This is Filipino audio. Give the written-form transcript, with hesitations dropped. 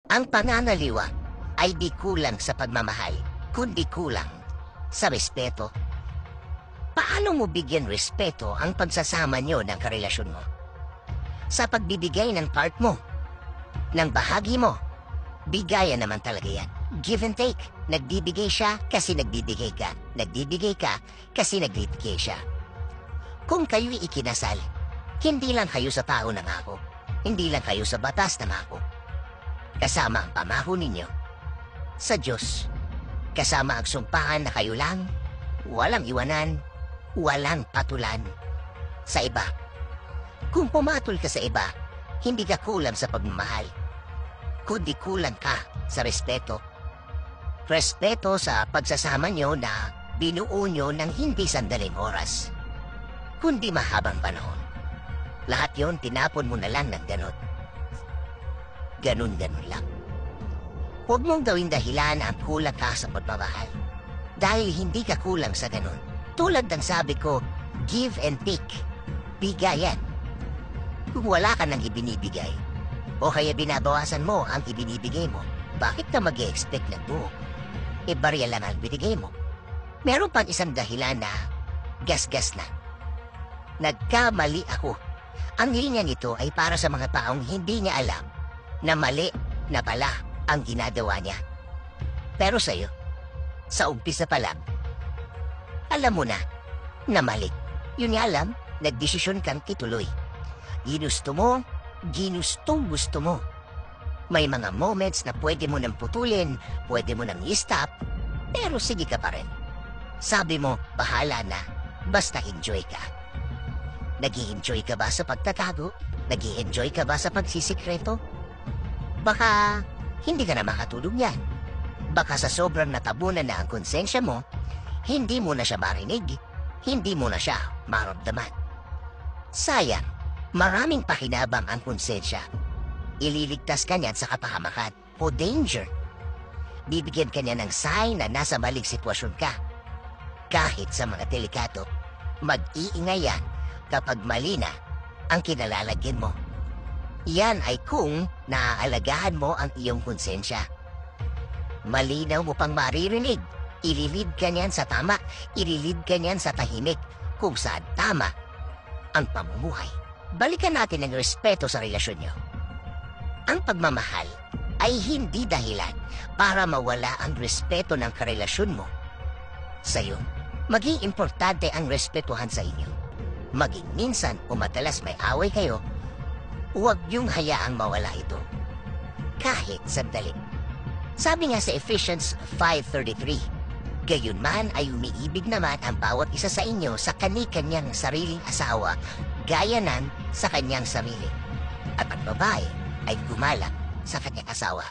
Ang pananaliwa ay di kulang sa pagmamahal, kundi kulang sa respeto. Paano mo bigyan respeto ang pagsasama nyo ng karelasyon mo? Sa pagbibigay ng part mo, ng bahagi mo, bigayan naman talaga yan. Give and take. Nagbibigay siya kasi nagbibigay ka. Nagbibigay ka kasi nagbibigay siya. Kung kayo'y ikinasal, hindi lang kayo sa tao na mako. Hindi lang kayo sa batas na mako. Kasama ang pamaho ninyo sa Diyos. Kasama ang sumpahan na kayo lang, walang iwanan, walang patulan sa iba. Kung pumatol ka sa iba, hindi ka kulang sa pagmamahal, kundi kulang ka sa respeto. Respeto sa pagsasama nyo na binuo nyo ng hindi sandaling oras, kundi mahabang panahon. Lahat yon tinapon mo na lang ng ganon. Ganon-ganon lang. Huwag mong gawing dahilan ang kulang ka sa pagmamahal. Dahil hindi ka kulang sa ganon. Tulad ng sabi ko, give and take. Bigayan. Kung wala ka nang ibinibigay, o kaya binabawasan mo ang ibinibigay mo, bakit ka mag-i-expect na buo? Barya lang ang binigay mo. Meron pang isang dahilan na gas-gas na. Nagkamali ako. Ang linya nito ay para sa mga taong hindi niya alam na mali na pala ang ginagawa niya. Pero sa'yo, sa umpisa pa lang, alam mo na mali. Yun nga alam, nagdesisyon kang ituloy. Ginusto mo, ginustong gusto mo. May mga moments na pwede mo nang putulin, pwede mo nang i-stop, pero sige ka pa rin. Sabi mo, bahala na, basta enjoy ka. Nag-i-enjoy ka ba sa pagtatago? Nag-i-enjoy ka ba sa pagsisikreto? Baka hindi ka na makatulog yan. Baka sa sobrang natabunan na ang konsensya mo, hindi mo na siya marinig, hindi mo na siya maramdaman. Sayang, maraming pakinabang ang konsensya. Ililigtas ka niyan sa kapahamakan o danger. Bibigyan ka niya ng sign na nasa maling sitwasyon ka. Kahit sa mga delikado, mag-iingay yan kapag mali na ang kinalalagyan mo. Yan ay kung naaalagaan mo ang iyong konsensya. Malinaw mo pang maririnig, ililid ka niyan sa tama, ililid ka niyan sa tahimik, kung saan tama ang pamumuhay. Balikan natin ang respeto sa relasyon niyo. Ang pagmamahal ay hindi dahilan para mawala ang respeto ng karelasyon mo sa'yo. Maging importante ang respetuhan sa inyo. Maging minsan o madalas may away kayo, huwag niyong hayaang mawala ito. Kahit sandali. Sabi nga sa Ephesians 5:33, gayon man ay umiibig naman ang bawat isa sa inyo sa kani-kanyang sariling asawa, gaya nan sa kanyang sarili. At ang babae ay gumalang sa kanyang asawa.